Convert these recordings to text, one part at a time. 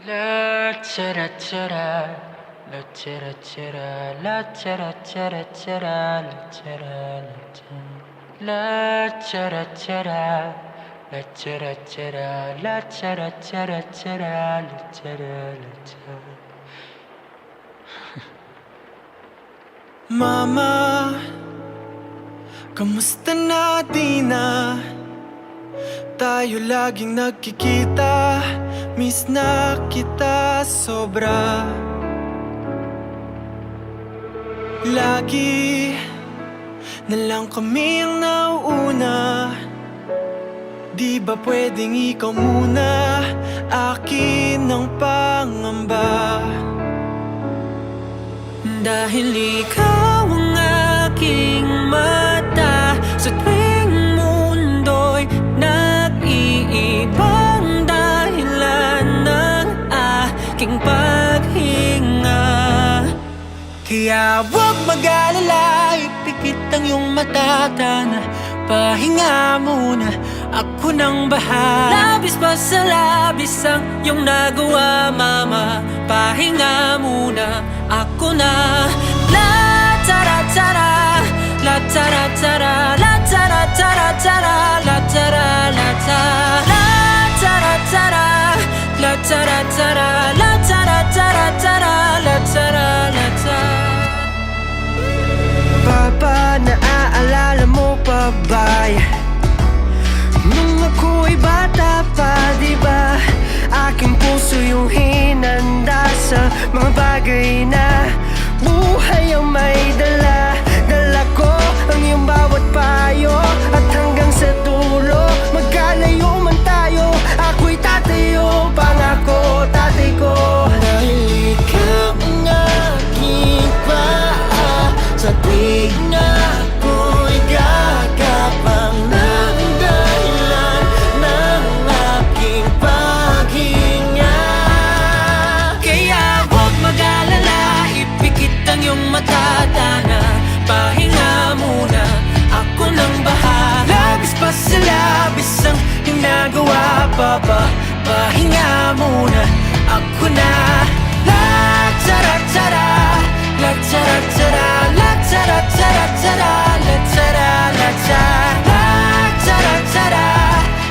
La chara chara, la chara chara, la chara chara chara, la chara la chara. La chara chara, la chara chara, la chara chara chara, la chara la chara. Mama, kamusta na di na? Tayo laging nagkikita, miss na kita sobra. Lagi na lang kami ang nauuna. Di ba pwedeng ikaw muna, akin ang pangamba? Dahil ikaw ang aking mata sa tuwing mundo'y nag-iibang dahilan ng aking paghinga. Kaya huwag mag-alala, ipikit ang iyong mata, tana, pahinga muna, ako nang bahala. Labis pa sa labis ang iyong nagawa, mama, pahinga muna, ako na. La tara tara, la tara tara, la tara tara tara, la tara la tara, la tara tara, la tara tara, la tara tara tara, la tara la tara. Papa, naaalala mo pa ba nung ako'y bata pa, diba? Aking puso yung hinanda sa mga bagay na buhay ang may dala. Dala ko ang iyong bawat payo, at hanggang sa dulo, magkalayo man tayo, ako'y tatayo, pangako tatay ko. Dahil ikaw ang aking paa sa tuwing ako'y gagapang ng dahilan ng aking paghinga. Kaya huwag mag-alala, ipikit ang iyong mata, tana, pahinga muna, ako nang bahala. Labis pa sa labis ang ginagawa, papa, pahinga muna, ako na. La tara tara, la tara tara, la tara tara tara, la tara la tara, la tara tara,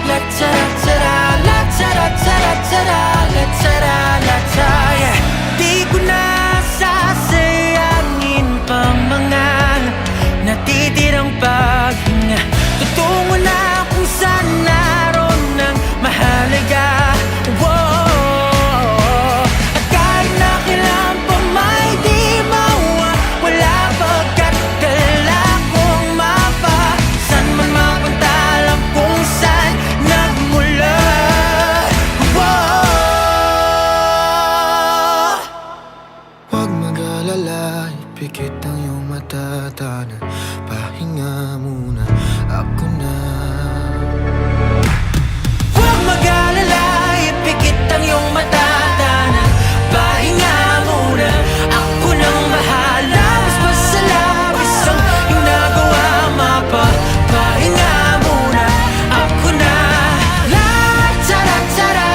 la tara tara, la tara tara tara, la tara la tara. Yeah. Di ko na sasayangin pa mga natitirang paghinga. Tutungo na kung saan naroon ng mahalaga. Whoa. At kahit na kailan pa may di mawawala, pagkat dala kong mapa, saan man mapunta, alam kung saan nagmula. Whoa. Huwag mag-alala, ipikit ang iyong mata, tana, pahinga muna, ako na. Huwag mag-alala, ipikit ang iyong mata, tana, pahinga muna, ako nang bahala. Mas pa sa labis ang iyong nagawa, mapa, pahinga muna, ako na. La tara tara,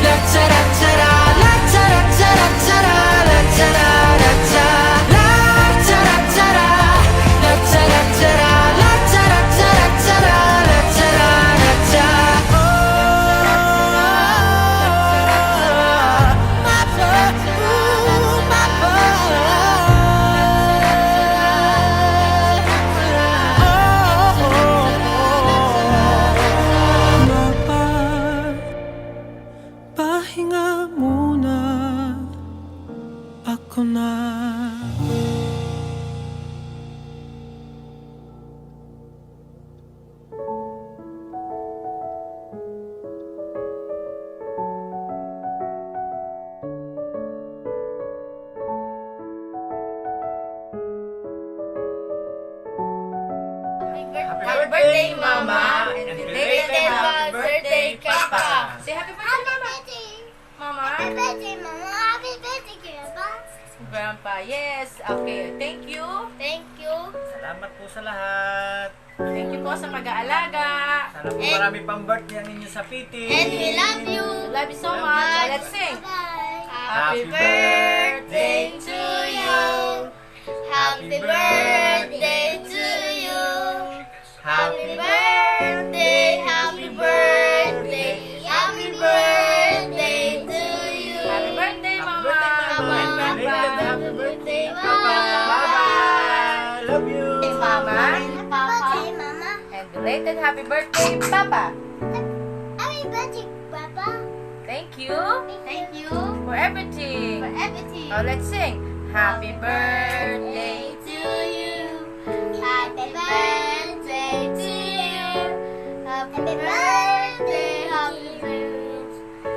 la tara tara, la tara tara tara, la tara la tara, la tara tara, la tara tara, la tara tara tara, la tara la tara. Mapa, pahinga muna, ako na. Happy birthday, Mama! And belated happy birthday, Papa! Say happy birthday, Mama! Mama? Happy birthday, Mama. Happy birthday, Grandpa. Grandpa, yes. Okay, thank you. Thank you. Salamat po sa lahat. Thank you po sa pag-aalaga. Sana po marami pang birthday ang inyo sa pitin. And we love you. Love you so much. Let's sing. Bye-bye. Happy birthday to you. Happy birthday to you. Happy birthday, happy birthday, happy birthday to you. Happy birthday, Mama. Happy birthday, Papa. Bye-bye! Love you! Mama. Birthday, Mama. And belated happy birthday, Papa. Happy birthday, Papa. Thank you Thank you for everything. for everything. Oh, let's sing. Happy birthday to you. Happy birthday to you. Happy birthday, happy birthday.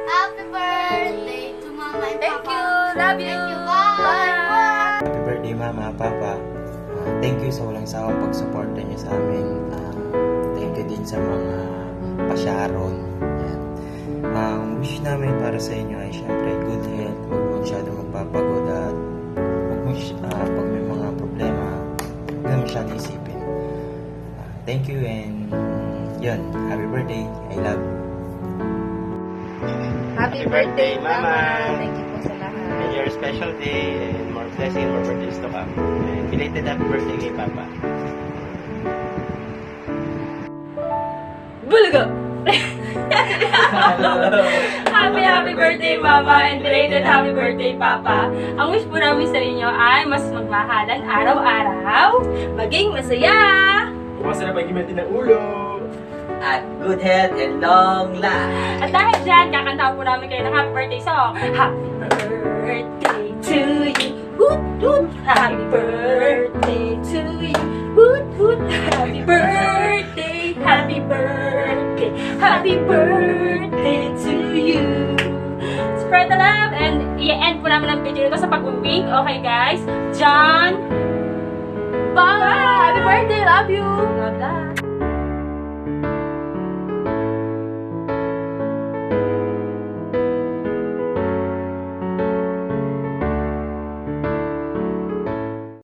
Happy birthday to Mama and Thank Papa. you. Love you. Thank you. Bye. Happy birthday Mama, Papa. Thank you sa walang sawang pagsuporta niyo sa amin. Thank you din sa mga pasyaron. Yan. Ang wish namin para sa inyo ay syempre good health. Huwag mo masyadong magpapagod at pag may mga problema, huwag mo masyadong isipin. Thank you and yun, happy birthday. I love you. Happy birthday, Mama. Thank you po sa lahat. And your special day and more blessing, more birthdays to come. And belated happy birthday kay Papa. Bulaga! Happy birthday, Mama, and belated happy birthday, Papa. Ang wish po namin sa inyo ay mas magmahalan araw-araw, maging masaya! Iwasan na pag-imentin ng ulo! At good health and long life. At dahil dyan, kakantahan po namin kayo ng happy birthday song. Happy birthday to you. Hoot, hoot. Happy birthday to you. Hoot, hoot. Happy birthday. Happy birthday. Happy birthday to you. Spread the love and i-end po namin ang video nito sa pag-wink. Okay, guys? John. Bye! Happy birthday. Love you. Love that.